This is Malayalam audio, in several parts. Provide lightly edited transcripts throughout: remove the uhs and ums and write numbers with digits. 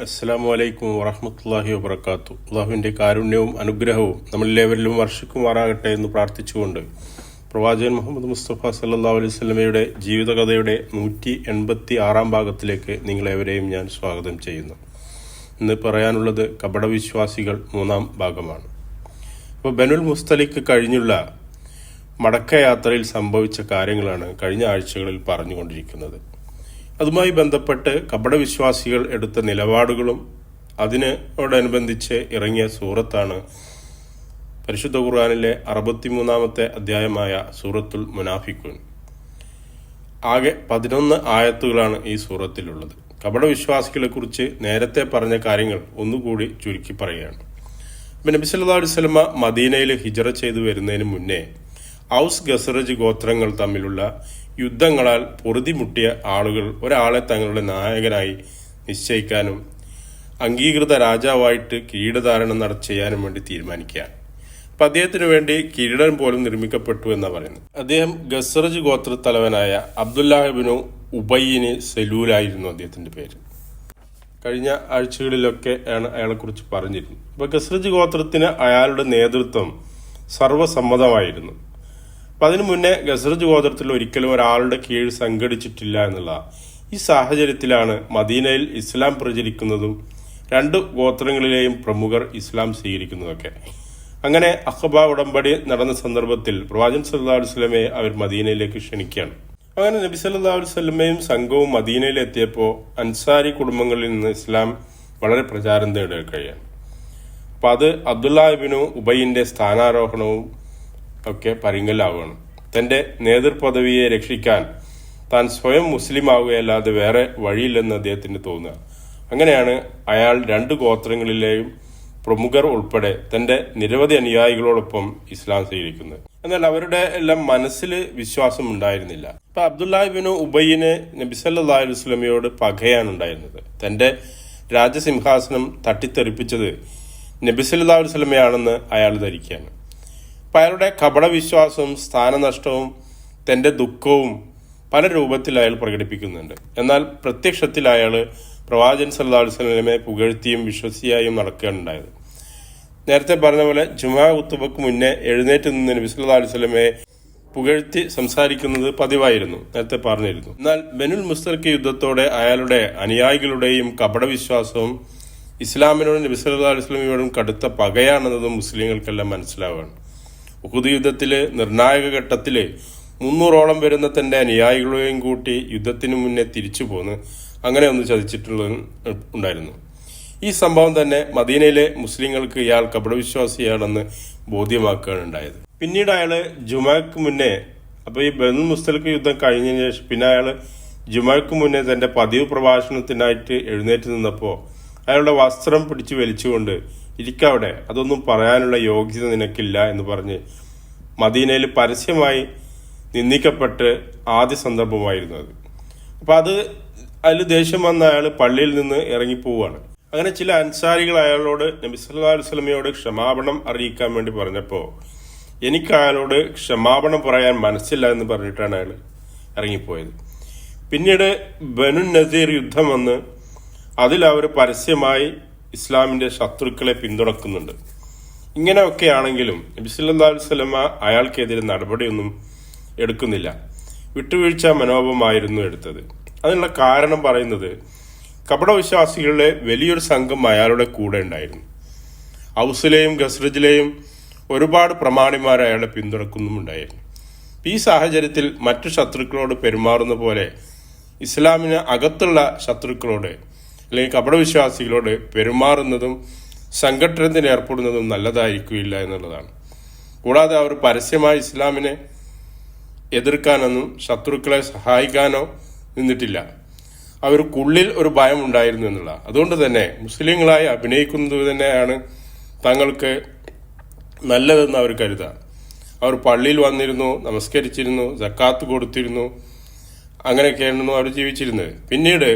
അസ്സലാമു അലൈക്കും വറഹ്മത്തുള്ളാഹി വബറകാത്തു. അള്ളാഹുവിൻ്റെ കാരുണ്യവും അനുഗ്രഹവും നമ്മളെല്ലാവരിലും വർഷിക്കുമാറാകട്ടെ എന്ന് പ്രാർത്ഥിച്ചുകൊണ്ട് പ്രവാചകൻ മുഹമ്മദ് മുസ്തഫ സല്ലല്ലാഹു അലൈഹി വസല്ലമയുടെ ജീവിതകഥയുടെ 186 ഭാഗത്തിലേക്ക് നിങ്ങളേവരെയും ഞാൻ സ്വാഗതം ചെയ്യുന്നു. ഇന്ന് പറയാനുള്ളത് കപടവിശ്വാസികൾ 3-ാം ഭാഗമാണ്. അപ്പോൾ ബനുൽ മുസ്തലിക്ക് കഴിഞ്ഞുള്ള മടക്കയാത്രയിൽ സംഭവിച്ച കാര്യങ്ങളാണ് കഴിഞ്ഞ ആഴ്ചകളിൽ പറഞ്ഞുകൊണ്ടിരിക്കുന്നത്. അതുമായി ബന്ധപ്പെട്ട് കപടവിശ്വാസികൾ എടുത്ത നിലപാടുകളും അതിനോടനുബന്ധിച്ച് ഇറങ്ങിയ സൂറത്താണ് പരിശുദ്ധ ഖുർആനിലെ 63-ാമത്തെ അധ്യായമായ സൂറത്തുൽ മുനാഫിഖൂൻ. ആകെ 11 ആയത്തുകളാണ് ഈ സൂറത്തിലുള്ളത്. കപടവിശ്വാസികളെ കുറിച്ച് നേരത്തെ പറഞ്ഞ കാര്യങ്ങൾ ഒന്നുകൂടി ചുരുക്കി പറയുകയാണ്. നബി സല്ലല്ലാഹു അലൈഹി വസല്ലമ മദീനയിൽ ഹിജറ ചെയ്തു വരുന്നതിന് മുന്നേ ഔസ് ഖസ്റജ് ഗോത്രങ്ങൾ തമ്മിലുള്ള യുദ്ധങ്ങളാൽ പൊറുതിമുട്ടിയ ആളുകൾ ഒരാളെ തങ്ങളുടെ നായകനായി നിശ്ചയിക്കാനും അംഗീകൃത രാജാവായിട്ട് കിരീടധാരണം ചെയ്യാനും വേണ്ടി തീരുമാനിക്കുകയാണ്. അപ്പം അദ്ദേഹത്തിന് വേണ്ടി കിരീടം പോലും നിർമ്മിക്കപ്പെട്ടു എന്നാണ് പറയുന്നത്. അദ്ദേഹം ഖസ്റജ് ഗോത്രത്തലവനായ അബ്ദുല്ലാഹിബ്നു ഉബയ്യിന് സലൂലായിരുന്നു അദ്ദേഹത്തിൻ്റെ പേര്. കഴിഞ്ഞ ആഴ്ചകളിലൊക്കെ ആണ് അയാളെക്കുറിച്ച് പറഞ്ഞിരുന്നു. അപ്പോൾ ഖസ്റജ് ഗോത്രത്തിന് അയാളുടെ നേതൃത്വം സർവ്വസമ്മതമായിരുന്നു. അപ്പം അതിനു മുന്നേ ഖസ്റജ് ഗോത്രത്തിൽ ഒരിക്കലും ഒരാളുടെ കീഴിൽ സംഘടിച്ചിട്ടില്ല എന്നുള്ള ഈ സാഹചര്യത്തിലാണ് മദീനയിൽ ഇസ്ലാം പ്രചരിക്കുന്നതും 2 ഗോത്രങ്ങളിലെയും പ്രമുഖർ ഇസ്ലാം സ്വീകരിക്കുന്നതൊക്കെ. അങ്ങനെ അഖബ ഉടമ്പടി നടന്ന സന്ദർഭത്തിൽ പ്രവാചകൻ സല്ലല്ലാഹു അലൈഹി വസല്ലമയെ അവർ മദീനയിലേക്ക് ക്ഷണിക്കുകയാണ്. അങ്ങനെ നബി സല്ലല്ലാഹു അലൈഹി വസല്ലമയും സംഘവും മദീനയിൽ എത്തിയപ്പോൾ അൻസാരി കുടുംബങ്ങളിൽ നിന്ന് ഇസ്ലാം വളരെ പ്രചാരം നേടുകയാണ്. അപ്പം അത് അബ്ദുല്ലാഹിബ്നു ഉബയ്യിൻ്റെ സ്ഥാനാരോഹണവും ഒക്കെ പരിങ്കലാവുകയാണ്. തൻ്റെ നേതൃപദവിയെ രക്ഷിക്കാൻ താൻ സ്വയം മുസ്ലിം ആവുകയല്ലാതെ വേറെ വഴിയില്ലെന്ന് അദ്ദേഹത്തിന് തോന്നുക. അങ്ങനെയാണ് അയാൾ 2 ഗോത്രങ്ങളിലെയും പ്രമുഖർ ഉൾപ്പെടെ തൻ്റെ നിരവധി അനുയായികളോടൊപ്പം ഇസ്ലാം സ്വീകരിക്കുന്നത്. എന്നാൽ അവരുടെ എല്ലാം മനസ്സിൽ വിശ്വാസം ഉണ്ടായിരുന്നില്ല. ഇപ്പം അബ്ദുല്ലാഹിബ്നു ഉബയ്യിന് നബി സല്ലല്ലാഹു അലൈഹി വസല്ലമയോട് പകയാണ് ഉണ്ടായിരുന്നത്. തൻ്റെ രാജസിംഹാസനം തട്ടിത്തെറിപ്പിച്ചത് നബി സല്ലല്ലാഹു അലൈഹി വസല്ലമയാണെന്ന് അയാൾ ധരിക്കുകയാണ്. അപ്പം അയാളുടെ കപടവിശ്വാസവും സ്ഥാനനഷ്ടവും തൻ്റെ ദുഃഖവും പല രൂപത്തിൽ അയാൾ പ്രകടിപ്പിക്കുന്നുണ്ട്. എന്നാൽ പ്രത്യക്ഷത്തിൽ അയാൾ പ്രവാചകൻ സല്ലല്ലാഹു അലൈഹി വസല്ലമയെ പുകഴ്ത്തിയും വിശ്വസിയായും നടക്കുകയാണ് ഉണ്ടായത്. നേരത്തെ പറഞ്ഞ പോലെ ജുമാ ഖുത്ബക്ക് മുന്നേ എഴുന്നേറ്റ് നിന്ന് നബി സല്ലല്ലാഹു അലൈഹി വസല്ലമയെ പുകഴ്ത്തി സംസാരിക്കുന്നത് പതിവായിരുന്നു, നേരത്തെ പറഞ്ഞിരുന്നു. എന്നാൽ ബനുൽ മുസ്തലിക്ക് യുദ്ധത്തോടെ അയാളുടെ അനുയായികളുടെയും കപടവിശ്വാസവും ഇസ്ലാമിനോടും നബി സല്ലല്ലാഹു അലൈഹി വസല്ലമയോടും കടുത്ത പകയാണെന്നതും മുസ്ലിങ്ങൾക്കെല്ലാം മനസ്സിലാവുകയാണ്. ഉഹുദ് യുദ്ധത്തിൽ നിർണായക ഘട്ടത്തിൽ 300ഓളം വരുന്ന തൻ്റെ അനുയായികളെയും കൂട്ടി യുദ്ധത്തിന് മുന്നേ തിരിച്ചു പോന്ന് അങ്ങനെ ഒന്ന് ഉണ്ടായിരുന്നു. ഈ സംഭവം തന്നെ മദീനയിലെ മുസ്ലിങ്ങൾക്ക് ഇയാൾ കപടവിശ്വാസിയാണെന്ന് ബോധ്യമാക്കുകയാണ് ഉണ്ടായത്. പിന്നീട് അയാൾ ജുമാക്ക് മുന്നേ, അപ്പോൾ ഈ ബനുൽ മുസ്തലിക്ക് യുദ്ധം കഴിഞ്ഞതിന് ശേഷം പിന്നെ അയാൾ ജുമാക്ക് മുന്നേ തൻ്റെ പതിവ് പ്രഭാഷണത്തിനായിട്ട് എഴുന്നേറ്റ് നിന്നപ്പോൾ അയാളുടെ വസ്ത്രം പിടിച്ചു വലിച്ചുകൊണ്ട് ഇരിക്കവിടെ, അതൊന്നും പറയാനുള്ള യോഗ്യത നിനക്കില്ല എന്ന് പറഞ്ഞ് മദീനയിൽ പരസ്യമായി നിന്ദിക്കപ്പെട്ട് ആദ്യ സന്ദർഭമായിരുന്നു അത്. അപ്പം അതിൽ ദേഷ്യം വന്ന അയാൾ പള്ളിയിൽ നിന്ന് ഇറങ്ങിപ്പോവുകയാണ്. അങ്ങനെ ചില അൻസാരികൾ അയാളോട് നബി സല്ലല്ലാഹു അലൈഹി വസല്ലമയോട് ക്ഷമാപണം അറിയിക്കാൻ വേണ്ടി പറഞ്ഞപ്പോൾ എനിക്ക് അയാളോട് ക്ഷമാപണം പറയാൻ മനസ്സില്ല എന്ന് പറഞ്ഞിട്ടാണ് അയാൾ ഇറങ്ങിപ്പോയത്. പിന്നീട് ബനു നസീർ യുദ്ധം വന്ന് അതിൽ അവർ പരസ്യമായി ഇസ്ലാമിൻ്റെ ശത്രുക്കളെ പിന്തുണക്കുന്നുണ്ട്. ഇങ്ങനെയൊക്കെ ആണെങ്കിലും നബി സല്ലല്ലാഹു അലൈഹി വസല്ലമ അയാൾക്കെതിരെ നടപടിയൊന്നും എടുക്കുന്നില്ല. വിട്ടുവീഴ്ച മനോഭാവമായിരുന്നു എടുത്തത്. അതിനുള്ള കാരണം പറയുന്നത് കപടവിശ്വാസികളുടെ വലിയൊരു സംഘം അയാളുടെ കൂടെ ഉണ്ടായിരുന്നു. ഔസിലെയും ഖസ്റജിലെയും ഒരുപാട് പ്രമാണിമാർ അയാളെ പിന്തുണക്കുന്നുമുണ്ടായിരുന്നു. ഈ സാഹചര്യത്തിൽ മറ്റു ശത്രുക്കളോട് പെരുമാറുന്ന പോലെ ഇസ്ലാമിന് അകത്തുള്ള ശത്രുക്കളോട് അല്ലെങ്കിൽ കപടവിശ്വാസികളോട് പെരുമാറുന്നതും സംഘട്ടനത്തിന് ഏർപ്പെടുന്നതും നല്ലതായിരിക്കില്ല എന്നുള്ളതാണ്. കൂടാതെ അവർ പരസ്യമായി ഇസ്ലാമിനെ എതിർക്കാനൊന്നും ശത്രുക്കളെ സഹായിക്കാനോ നിന്നിട്ടില്ല. അവർക്കുള്ളിൽ ഒരു ഭയം ഉണ്ടായിരുന്നു എന്നുള്ള. അതുകൊണ്ട് തന്നെ മുസ്ലിങ്ങളായി അഭിനയിക്കുന്നത് തന്നെയാണ് തങ്ങൾക്ക് നല്ലതെന്ന് അവർ കരുതുക. അവർ പള്ളിയിൽ വന്നിരുന്നു, നമസ്കരിച്ചിരുന്നു, സക്കാത്ത് കൊടുത്തിരുന്നു, അങ്ങനെയൊക്കെയായിരുന്നു അവർ ജീവിച്ചിരുന്നത്. പിന്നീട്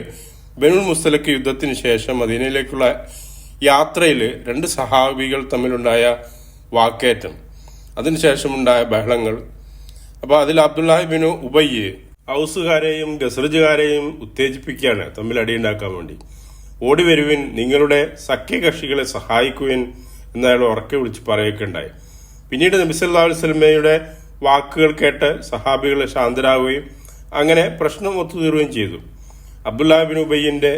ബനുൽ മുസ്തലിക്ക് യുദ്ധത്തിന് ശേഷം മദീനയിലേക്കുള്ള യാത്രയിൽ 2 സഹാബികൾ തമ്മിലുണ്ടായ വാക്കേറ്റം, അതിനുശേഷമുണ്ടായ ബഹളങ്ങൾ. അപ്പോൾ അതിൽ അബ്ദുല്ലാഹിബ്നു ഉബയ്യ് ഔസുകാരെയും ഖസ്റജുകാരെയും ഉത്തേജിപ്പിക്കുകയാണ് തമ്മിൽ അടിയുണ്ടാക്കാൻ വേണ്ടി. ഓടി വരുവിൻ, നിങ്ങളുടെ സഖ്യകക്ഷികളെ സഹായിക്കുവിൻ എന്നയാൾ ഉറക്കെ വിളിച്ച് പറയുകയുണ്ടായി. പിന്നീട് നബി സല്ലല്ലാഹു അലൈഹി വസല്ലമയുടെ വാക്കുകൾ കേട്ട് സഹാബികളെ ശാന്തരാകുകയും അങ്ങനെ പ്രശ്നം ഒത്തുതീർക്കുകയും ചെയ്തു. അബ്ദുല്ലാഹ് ബിൻ ഉബയ്യിന്റെ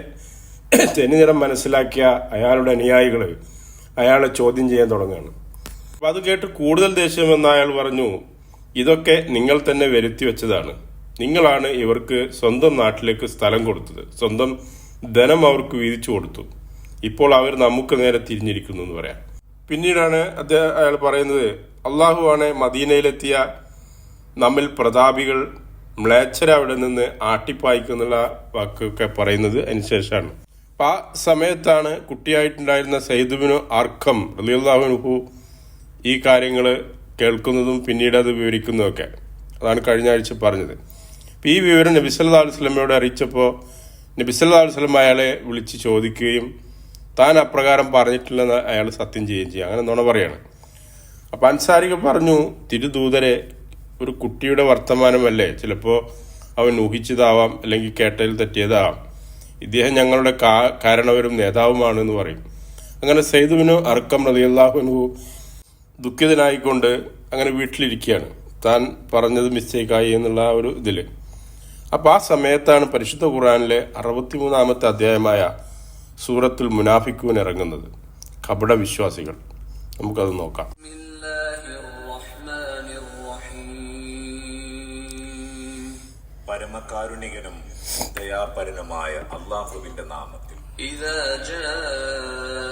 തെന്നിനിറം മനസ്സിലാക്കിയ അയാളുടെ അനുയായികൾ അയാളെ ചോദ്യം ചെയ്യാൻ തുടങ്ങുകയാണ്. അപ്പം അത് കേട്ട് കൂടുതൽ ദേഷ്യമെന്ന് അയാൾ പറഞ്ഞു, ഇതൊക്കെ നിങ്ങൾ തന്നെ വരുത്തി വെച്ചതാണ്. നിങ്ങളാണ് ഇവർക്ക് സ്വന്തം നാട്ടിലേക്ക് സ്ഥലം കൊടുത്തത്, സ്വന്തം ധനം അവർക്ക് വീതിച്ചു കൊടുത്തു. ഇപ്പോൾ അവർ നമുക്ക് നേരെ തിരിഞ്ഞിരിക്കുന്നു എന്ന് പറയാം. പിന്നീടാണ് അയാൾ പറയുന്നത്, അള്ളാഹുവാണ് മദീനയിലെത്തിയ നമ്മിൽ പ്രതാപികൾ മ്ലേച്ഛരെ അവിടെ നിന്ന് ആട്ടിപ്പായിക്കുന്നുള്ള വാക്കൊക്കെ പറയുന്നത് അതിനുശേഷമാണ്. അപ്പം ആ സമയത്താണ് കുട്ടിയായിട്ടുണ്ടായിരുന്ന സയ്യിദ് ബിൻ അർഖം റളിയല്ലാഹു അൻഹു ഈ കാര്യങ്ങൾ കേൾക്കുന്നതും പിന്നീട് അത് വിവരിക്കുന്നതൊക്കെ. അതാണ് കഴിഞ്ഞ ആഴ്ച പറഞ്ഞത്. അപ്പം ഈ വിവരം നബി സല്ലല്ലാഹു അലൈഹി വസല്ലമയോട് അറിയിച്ചപ്പോൾ നബി സല്ലല്ലാഹു അലൈഹി വസല്ലം അയാളെ വിളിച്ച് ചോദിക്കുകയും താൻ അപ്രകാരം പറഞ്ഞിട്ടില്ലെന്ന് അയാൾ സത്യം ചെയ്യുകയും ചെയ്യും. അങ്ങനെ നുണ പറയാണ്. അപ്പം അൻസാരികൾ പറഞ്ഞു, തിരുദൂതരെ, ഒരു കുട്ടിയുടെ വർത്തമാനമല്ലേ, ചിലപ്പോൾ അവൻ ഊഹിച്ചതാവാം, അല്ലെങ്കിൽ കേട്ടതിൽ തെറ്റിയതാവാം. ഇദ്ദേഹം ഞങ്ങളുടെ കാരണവരും നേതാവുമാണെന്ന് പറയും. അങ്ങനെ സയ്യിദ് ബിൻ അർഖം റളിയല്ലാഹു അൻഹു ദുഃഖിതനായിക്കൊണ്ട് അങ്ങനെ വീട്ടിലിരിക്കുകയാണ്, താൻ പറഞ്ഞത് മിസ്റ്റേക്കായി എന്നുള്ള ഒരു ഇതിൽ. അപ്പം ആ സമയത്താണ് പരിശുദ്ധ ഖുർആനിലെ 63-ാമത്തെ അധ്യായമായ സൂറത്തുൽ മുനാഫിഖൂൻ ഇറങ്ങുന്നത്, കപട വിശ്വാസികൾ. നമുക്കത് നോക്കാം. പരമകാരുണികനും ദയാപരനുമായ അല്ലാഹുവിന്റെ നാമത്തിൽ. ഇദാ ജാഅകൽ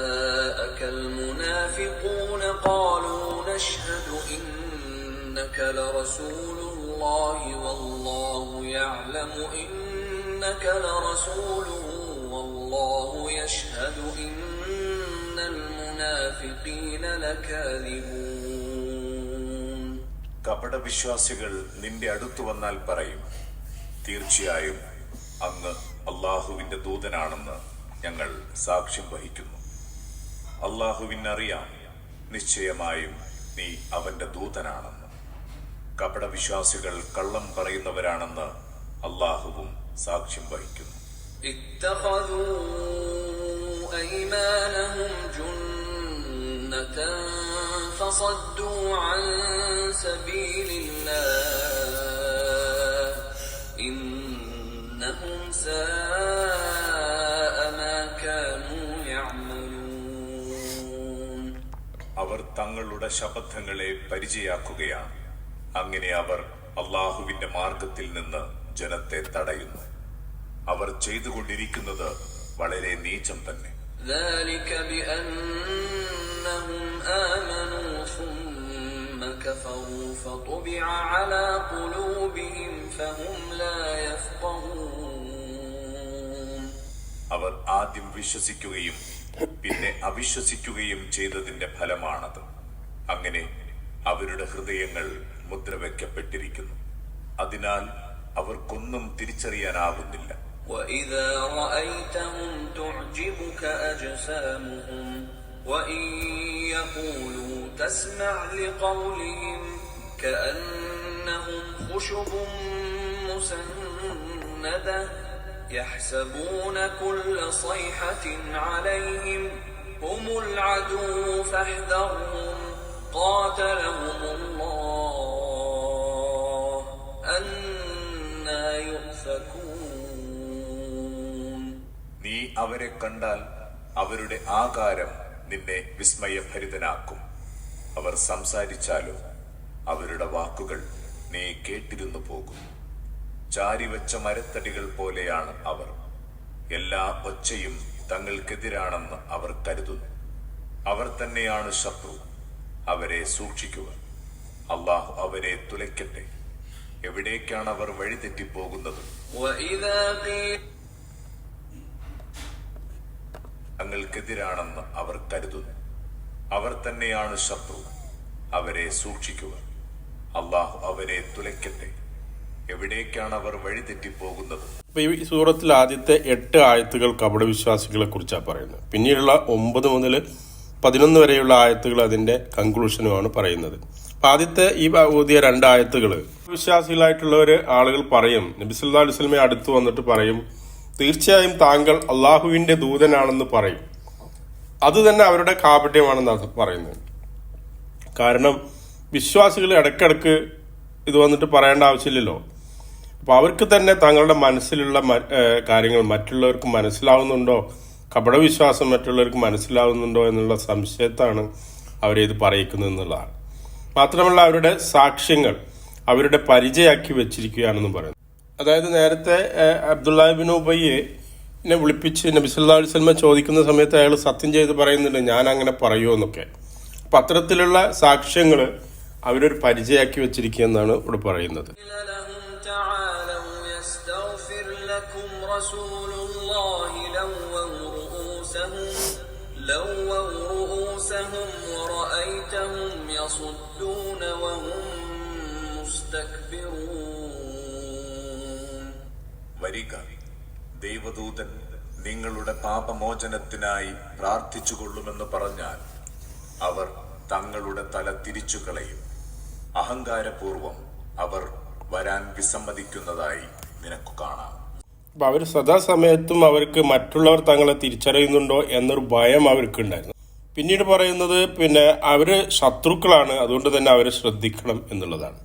മുനാഫിഖൂന ഖാലൂ നശ്ഹദു ഇന്നക ലറസൂലുള്ളാഹി വല്ലാഹു യഅലമു ഇന്നക ലറസൂലുഹു വല്ലാഹു യശ്ഹദു ഇന്നൽ മുനാഫിഖീന ലകാദിബൂൻ. കപടവിശ്വാസികൾ നിന്റെ അടുത്തു വന്നാൽ പറയും, തീർച്ചയായും അങ്ങ് അള്ളാഹുവിന്റെ ദൂതനാണെന്ന് ഞങ്ങൾ സാക്ഷ്യം വഹിക്കുന്നു. അള്ളാഹുവിനറിയാം, നിശ്ചയമായും നീ അവന്റെ ദൂതനാണെന്ന്. കപടവിശ്വാസികൾ കള്ളം പറയുന്നവരാണെന്ന് അള്ളാഹുവും സാക്ഷ്യം വഹിക്കുന്നു. ഇത്തഖദൂ അയ്മാനഹും ജുന്നതൻ ഫസദ്ദൂ അൻ സബീലില്ലാഹ് ഇന്നഹും സാഅ മാ കാനൂ യഅമലൂൻ. അവർ തങ്ങളുടെ ശപഥങ്ങളെ പരിചയാക്കുകയാണ്. അങ്ങനെ അവർ അള്ളാഹുവിന്റെ മാർഗത്തിൽ നിന്ന് ജനത്തെ തടയുന്നു. അവർ ചെയ്തുകൊണ്ടിരിക്കുന്നത് വളരെ നീചം തന്നെ. ذلك بأنهم آمنوا ثم كفروا فطبع على قلوبهم فهم لا يفقهون. അവർ ആദ്യം വിശ്വസിക്കുകയും പിന്നെ അവിശ്വസിക്കുകയും ചെയ്തതിന്റെ ഫലമാണത്. അങ്ങനെ അവരുടെ ഹൃദയങ്ങൾ മുദ്രവെക്കപ്പെട്ടിരിക്കുന്നു. അതിനാൽ അവർക്കൊന്നും തിരിച്ചറിയാനാവുന്നില്ല. وَإِذَا رَأَيْتَهُمْ تُعْجِبُكَ أَجْسَامُهُمْ وَإِنْ يَقُولُوا تَسْمَعْ لِقَوْلِهِمْ كَأَنَّهُمْ خُشُبٌ مُّسَنَّدَةٌ يَحْسَبُونَ كُلَّ صَيْحَةٍ عَلَيْهِمْ هُمُ الْعَدُوُّ فَاحْذَرْهُمْ قَاتَلَهُمُ اللَّهُ أَنَّى يُؤْفَكُونَ. നീ അവരെ കണ്ടാൽ അവരുടെ ആകാരം നിന്നെ വിസ്മയഭരിതനാക്കും. അവർ സംസാരിച്ചാലും അവരുടെ വാക്കുകൾ നീ കേട്ടിരുന്നു പോകും. ചാരിവെച്ച മരത്തടികൾ പോലെയാണ് അവർ. എല്ലാ ഒച്ചയും തങ്ങൾക്കെതിരാണെന്ന് അവർ കരുതുന്നു. അവർ തന്നെയാണ് ശത്രു. അവരെ സൂക്ഷിക്കുക. അള്ളാഹു അവരെ തുലയ്ക്കട്ടെ. എവിടേക്കാണ് അവർ വഴിതെറ്റിപ്പോകുന്നത്? തങ്ങൾക്കെതിരാണെന്ന് അവർ കരുതുന്നു. അവർ തന്നെയാണ് ശത്രു. അവരെ സൂക്ഷിക്കുക. അള്ളാഹു അവരെ തുലയ്ക്കട്ടെ. എവിടേക്കാണ് അവർ വഴിതെറ്റിപ്പോകുന്നത്? അപ്പൊ ഈ സൂറത്തിൽ ആദ്യത്തെ 8 ആയത്തുകൾ കപടവിശ്വാസികളെ കുറിച്ചാണ് പറയുന്നത്. പിന്നീടുള്ള 9 മുതൽ 11 വരെയുള്ള ആയത്തുകൾ അതിന്റെ കൺക്ലൂഷനുമാണ് പറയുന്നത്. അപ്പൊ ആദ്യത്തെ ഈ ഓതിയ 2 ആയത്തുകൾ വിശ്വാസികളായിട്ടുള്ളവര് ആളുകൾ പറയും, നബി സല്ലല്ലാഹു അലൈഹി വസല്ലമയെ അടുത്ത് വന്നിട്ട് പറയും, തീർച്ചയായും താങ്കൾ അള്ളാഹുവിന്റെ ദൂതനാണെന്ന് പറയും. അത് തന്നെ അവരുടെ കാപട്യമാണെന്നാണ് പറയുന്നത്. കാരണം വിശ്വാസികൾ ഇടയ്ക്കിടയ്ക്ക് ഇത് വന്നിട്ട് പറയേണ്ട ആവശ്യമില്ലല്ലോ. അപ്പൊ അവർക്ക് തന്നെ തങ്ങളുടെ മനസ്സിലുള്ള കാര്യങ്ങൾ മറ്റുള്ളവർക്ക് മനസ്സിലാവുന്നുണ്ടോ, കപടവിശ്വാസം മറ്റുള്ളവർക്ക് മനസ്സിലാവുന്നുണ്ടോ എന്നുള്ള സംശയത്താണ് അവരിത് പറയിക്കുന്നത് എന്നുള്ളതാണ്. മാത്രമല്ല അവരുടെ സാക്ഷ്യങ്ങൾ അവരുടെ പരിചയമാക്കി വെച്ചിരിക്കുകയാണെന്ന് പറയുന്നു. അതായത് നേരത്തെ അബ്ദുല്ലാഹി ഇബ്നു ഉബയ്യെ വിളിപ്പിച്ച് നബി സല്ലല്ലാഹു അലൈഹി വസല്ലം ചോദിക്കുന്ന സമയത്ത് അയാൾ സത്യം ചെയ്ത് പറയുന്നുണ്ട്, ഞാൻ അങ്ങനെ പറയുമോ എന്നൊക്കെ. അപ്പൊ അത്തരത്തിലുള്ള സാക്ഷ്യങ്ങൾ അവരൊരു പരിചയമാക്കി വെച്ചിരിക്കുക എന്നാണ് ഇവിടെ പറയുന്നത്. വരിക, ദൈവദൂതൻ നിങ്ങളുടെ പാപമോചനത്തിനായി പ്രാർത്ഥിച്ചുകൊള്ളുമെന്ന് പറഞ്ഞാൽ അവർ തങ്ങളുടെ തല തിരിച്ചു കളയും. അഹങ്കാരപൂർവം അവർ വരാൻ വിസമ്മതിക്കുന്നതായി നിനക്ക് കാണാം. അപ്പൊ അവർ സദാസമയത്തും അവർക്ക് മറ്റുള്ളവർ തങ്ങളെ തിരിച്ചറിയുന്നുണ്ടോ എന്നൊരു ഭയം അവർക്കുണ്ടായിരുന്നു. പിന്നീട് പറയുന്നത് അവര് ശത്രുക്കളാണ്, അതുകൊണ്ട് തന്നെ അവരെ ശ്രദ്ധിക്കണം എന്നുള്ളതാണ്.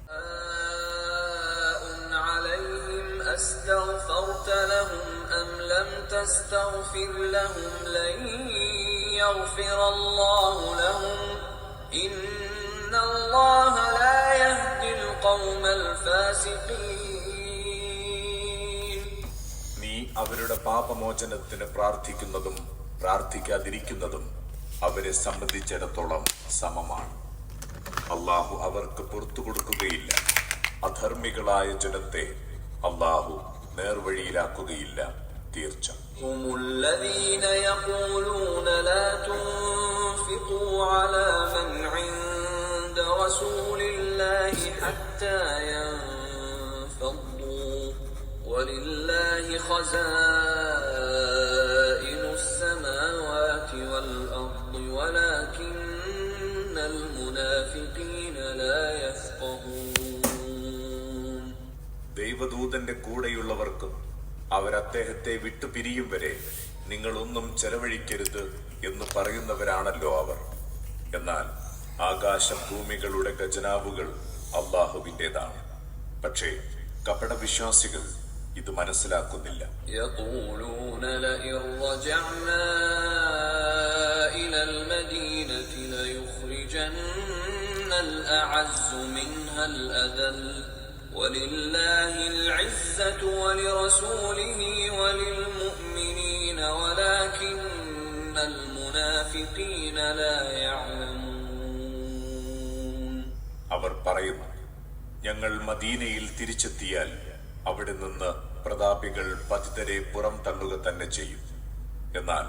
നീ അവരുടെ പാപമോചനത്തിന് പ്രാർത്ഥിക്കുന്നതും പ്രാർത്ഥിക്കാതിരിക്കുന്നതും അവരെ സംബന്ധിച്ചിടത്തോളം സമമാണ്. അള്ളാഹു അവർക്ക് പുറത്തു കൊടുക്കുകയില്ല. അധർമ്മികളായ ജനത്തെ അള്ളാഹു നേർവഴിയിലാക്കുകയില്ല, തീർച്ച. ദൈവദൂതന്റെ കൂടെയുള്ളവർക്കും അവരദ്ദേഹത്തെ വിട്ടുപിരിയും വരെ നിങ്ങളൊന്നും ചെലവഴിക്കരുത് എന്ന് പറയുന്നവരാണല്ലോ അവർ. എന്നാൽ ആകാശഭൂമികളുടെ ഖജനാവുകൾ അള്ളാഹുവിൻ്റെതാണ്. പക്ഷേ കപടവിശ്വാസികൾ ഇത് മനസ്സിലാക്കുന്നില്ല. ولله العزة ولرسوله وللمؤمنين ولكن المنافقين لا يعلمون. അവർ പറയുന്നു, ഞങ്ങൾ മദീനയിൽ തിരിച്ചെത്തിയാൽ അവിടെ നിന്ന് പ്രതാപികൾ പതിതരെ പുറം തള്ളുക തന്നെ ചെയ്യും. എന്നാൽ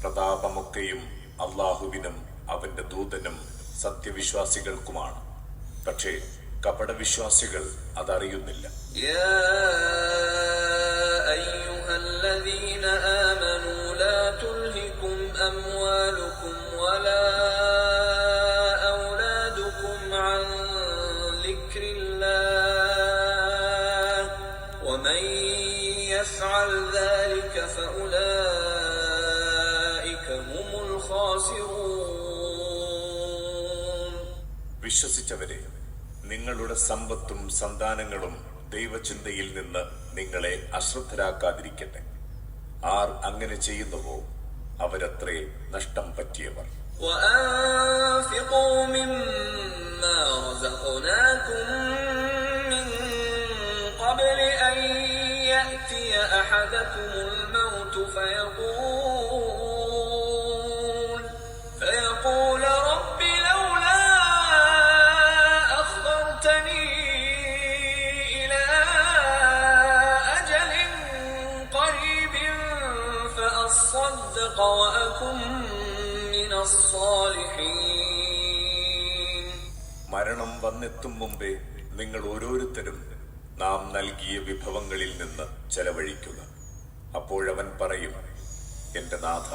പ്രതാപമൊക്കെയും അള്ളാഹുവിനും അവന്റെ ദൂതനും സത്യവിശ്വാസികൾക്കുമാണ്. പക്ഷേ കപടവിശ്വാസികൾ അതറിയുന്നില്ല. വിശ്വസിച്ചവരെ, നിങ്ങളുടെ സമ്പത്തും സന്താനങ്ങളും ദൈവചിന്തയിൽ നിന്ന് നിങ്ങളെ അശ്രദ്ധരാക്കാതിരിക്കട്ടെ. ആർ അങ്ങനെ ചെയ്യുന്നുവോ അവരത്രേ നഷ്ടം പറ്റിയവർ. മരണം വന്നെത്തും മുമ്പേ നിങ്ങൾ ഓരോരുത്തരും നാം നൽകിയ വിഭവങ്ങളിൽ നിന്ന് ചെലവഴിക്കുക. അപ്പോഴവൻ പറയും, എന്റെ നാഥ,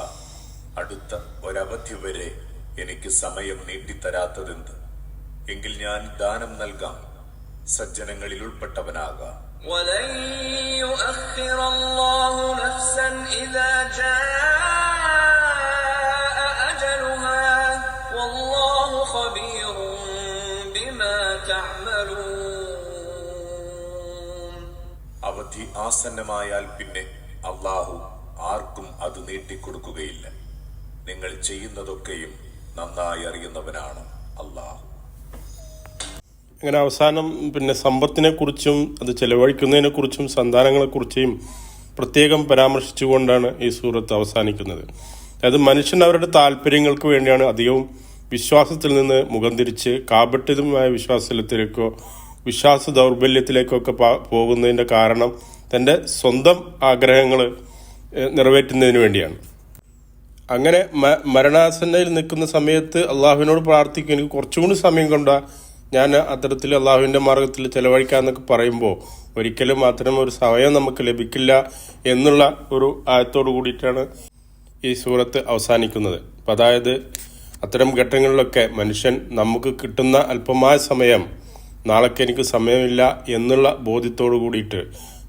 അടുത്ത ഒരവധി വരെ എനിക്ക് സമയം നീട്ടിത്തരാത്തതെന്ത്? എങ്കിൽ ഞാൻ ദാനം നൽകാം, സജ്ജനങ്ങളിൽ ഉൾപ്പെട്ടവനാകാം. ولن يؤخر الله نفسا إذا جاء أجلها والله خبير بما تعملون. അവധി ആസന്നമായാൽ പിന്നെ അള്ളാഹു ആർക്കും അത് നീട്ടിക്കൊടുക്കുകയില്ല. നിങ്ങൾ ചെയ്യുന്നതൊക്കെയും നന്നായി അറിയുന്നവനാണ് അള്ളാഹു. അങ്ങനെ അവസാനം സമ്പത്തിനെ കുറിച്ചും അത് ചെലവഴിക്കുന്നതിനെ കുറിച്ചും സന്താനങ്ങളെ കുറിച്ചും പ്രത്യേകം പരാമർശിച്ചുകൊണ്ടാണ് ഈ സൂറത്ത് അവസാനിക്കുന്നത്. അതായത് മനുഷ്യൻ അവരുടെ താല്പര്യങ്ങൾക്ക് വേണ്ടിയാണ് അധികവും വിശ്വാസത്തിൽ നിന്ന് മുഖം തിരിച്ച് കാപട്യമായ വിശ്വാസത്തിലേക്കോ വിശ്വാസ ദൗർബല്യത്തിലേക്കോ ഒക്കെ പോകുന്നതിൻ്റെ കാരണം തൻ്റെ സ്വന്തം ആഗ്രഹങ്ങൾ നിറവേറ്റുന്നതിന് വേണ്ടിയാണ്. അങ്ങനെ മരണാസന്നയിൽ നിൽക്കുന്ന സമയത്ത് അള്ളാഹുവിനോട് പ്രാർത്ഥിക്കും, എനിക്ക് കുറച്ചും കൂടി സമയം കൊണ്ടാ ഞാൻ അത്തരത്തിൽ അള്ളാഹുവിൻ്റെ മാർഗത്തിൽ ചെലവഴിക്കാമെന്നൊക്കെ പറയുമ്പോൾ ഒരിക്കലും അത്തരം ഒരു സമയം നമുക്ക് ലഭിക്കില്ല എന്നുള്ള ഒരു ആയത്തോടു കൂടിയിട്ടാണ് ഈ സൂറത്ത് അവസാനിക്കുന്നത്. അപ്പം അതായത് അത്തരം ഘട്ടങ്ങളിലൊക്കെ മനുഷ്യൻ നമുക്ക് കിട്ടുന്ന അല്പമായ സമയം നാളേക്ക് എനിക്ക് സമയമില്ല എന്നുള്ള ബോധ്യത്തോടു കൂടിയിട്ട്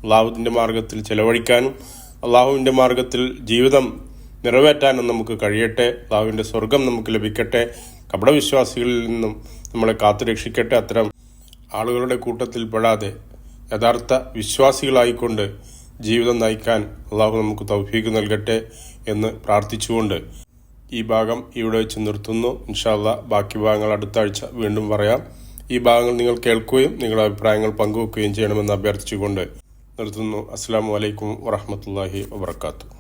അള്ളാഹുവിൻ്റെ മാർഗത്തിൽ ചെലവഴിക്കാനും അള്ളാഹുവിൻ്റെ മാർഗത്തിൽ ജീവിതം നിറവേറ്റാനും നമുക്ക് കഴിയട്ടെ. അള്ളാഹുവിൻ്റെ സ്വർഗം നമുക്ക് ലഭിക്കട്ടെ. കപടവിശ്വാസികളിൽ നിന്നും നമ്മളെ കാത്തുരക്ഷിക്കട്ടെ. അത്തരം ആളുകളുടെ കൂട്ടത്തിൽ പെടാതെ യഥാർത്ഥ വിശ്വാസികളായിക്കൊണ്ട് ജീവിതം നയിക്കാൻ അള്ളാഹു നമുക്ക് തൗഫീഖ് നൽകട്ടെ എന്ന് പ്രാർത്ഥിച്ചുകൊണ്ട് ഈ ഭാഗം ഇവിടെ വെച്ച് നിർത്തുന്നു. ഇൻഷാ അല്ലാഹ് ബാക്കി ഭാഗങ്ങൾ അടുത്ത ആഴ്ച വീണ്ടും പറയാം. ഈ ഭാഗങ്ങൾ നിങ്ങൾ കേൾക്കുകയും നിങ്ങളുടെ അഭിപ്രായങ്ങൾ പങ്കുവെക്കുകയും ചെയ്യണമെന്ന് അഭ്യർത്ഥിച്ചുകൊണ്ട് നിർത്തുന്നു. അസ്സലാമു അലൈക്കും വറഹ്മത്തുള്ളാഹി വബറകാതുഹു.